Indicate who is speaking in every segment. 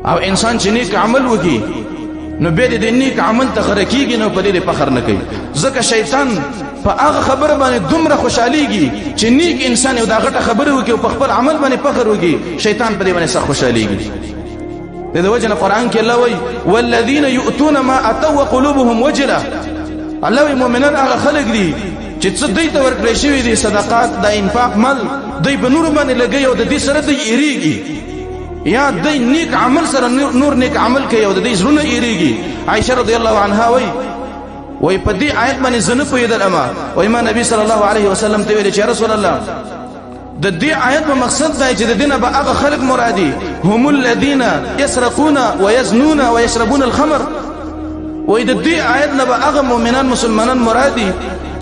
Speaker 1: او انسان چې نیک عمل وکي نو به دې نیک عمل ته خرکیږي نو په دې فخر نه کوي ځکه شیطان په هغه خبره باندې دومره خوشاليږي چې نیک انسان یو دا غټه خبره وکي او په خپل عمل باندې فخر وکي شیطان په دې باندې سخت خوشاليږي د وجه نه قران کې الله وایي والذین یؤتون ما اتوا وقلوبهم وجله الله وایي مؤمنان هغه خلک دي چې څه دوی ته ورکړی شوی دي صدقات د انفاق مال دوی په نور باندې لګي او د دې سره دوی یریږي یا دوی نیک عمل سره نور نیک عمل کوي او د دې زړه یریږي عائشہ رضی الله عنها وایي په دې آیت باندې زنه پوهیدل اما وایي ما نبی صلی الله علیه وسلم ته ویل چې رسول الله د دې آیت په مقصد دی چې د دینه به هغه خلق مرادي هم الذين يسرقون ويزنون ويشربون الخمر وایي د دې آیت نه به هغه مؤمنان مسلمانان مرادي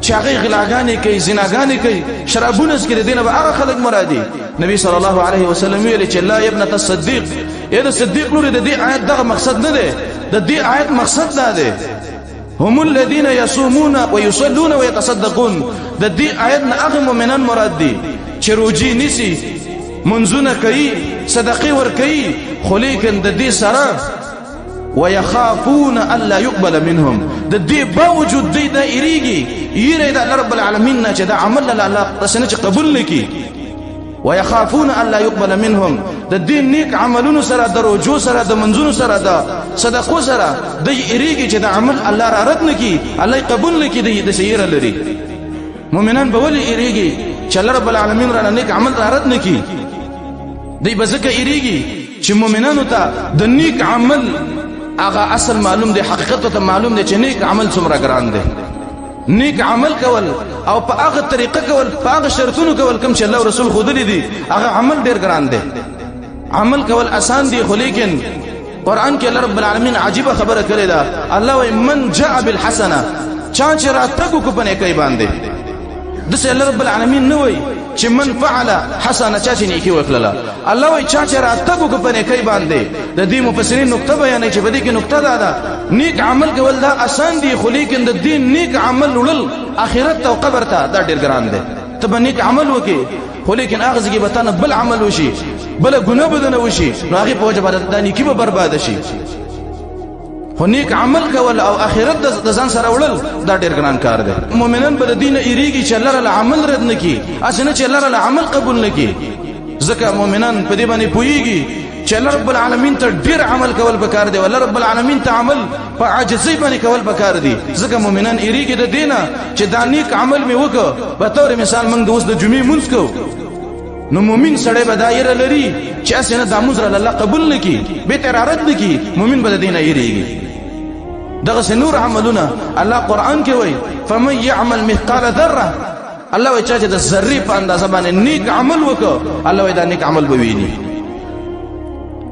Speaker 1: چې هغه غلاګانې کوي زناګانې کوي شرابونه څکي د دینه به هغه خلق مرادي نبی صلی الله علیه وسلم ویل چې لا ابنه الصدیق اې د صدیق لوري د دې آیت دغه مقصد نه دی د دې آیت مقصد دا دی هم الذين يصومون ويصلون ويتصدقون د دې آیت نه هغه مؤمنان مراد دي چې روجي نسی منځونه کوي صدقې ور کوي خو لیکن د دې سره ويخافون الا يقبل منهم د دې باوجود دې د ایریږي یره د رب العالمین نه چې دا عمل الله تاسو چې قبول نکي ويخافون الا يقبل منهم د دې نیک عملونو سره د روجو سره د منځونو سره د صدقو سره د ایریږي چې د عمل الله را رد نکي الله قبول نکي د سیره لري مؤمنان به ولي ایریږي چې الله رب العالمین را نیک عمل را رد نکي دی بزکه ایریږي چې مؤمنانو ته د نیک عمل هغه اصل معلوم دی حقیقت ته معلوم دی چې نیک عمل څومره ګران دی نیک عمل کول او په هغه طریقه کول په هغه شرطونو کول کوم چې الله او رسول خو دلی دي هغه عمل ډیر ګران دی عمل کول آسان دی خو لیکن قران کې الله رب العالمین عجیب خبره کړې ده الله وای من جاء بالحسنه چا چې راتګو کو پنه کوي باندې دسه الله رب العالمین نو وای چې من فعل حسنه چا چې نیکی وکړه الله وای چا چې راتګو کو پنه کوي باندې د دې مفسرین نقطه بیان چې بده کې نقطه ده نیک عمل کول دا آسان دی خو لیکن د دې نیک عمل ولل اخرت او قبر ته دا ډیر ګران دی ته نیک عمل وکي خو لیکن هغه ځکه به تنه بل عمل وشي بل ګناه بدنه وشي نو هغه په وجه باندې د نیکی به برباد شي خو نیک عمل کول او اخرت د ځان سره وړل دا ډیر ګران کار دی مؤمنان به د دین ایریږي چې الله تعالی عمل رد نکي اسنه چې الله تعالی عمل قبول نکي ځکه مؤمنان په دې باندې پويږي چې الله رب العالمین ته ډیر عمل کول پکار دی والله رب العالمین ته عمل په عاجزۍ باندې کول پکار دی ځکه مؤمنان ایریږي د دینه چې دا نیک عمل می وکړه په تور مثال موږ د اوس د جمعې مونږ کو نو مؤمن سړی به دایره لري چې اسنه د امر الله قبول نکي به ترارت نکي مؤمن به د دینه ایریږي دغه نور عملونه الله قران کې وای فمن يعمل مثقال ذره الله وای چې د ذره په اندازه باندې نیک عمل وکړه الله وای دا نیک عمل به ویني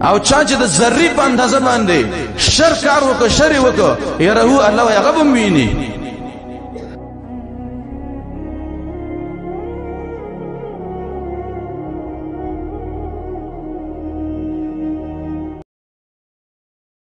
Speaker 1: او چا چې د ذره په اندازه باندې شر کار وکړه شر وکړه يره الله وای هغه به ویني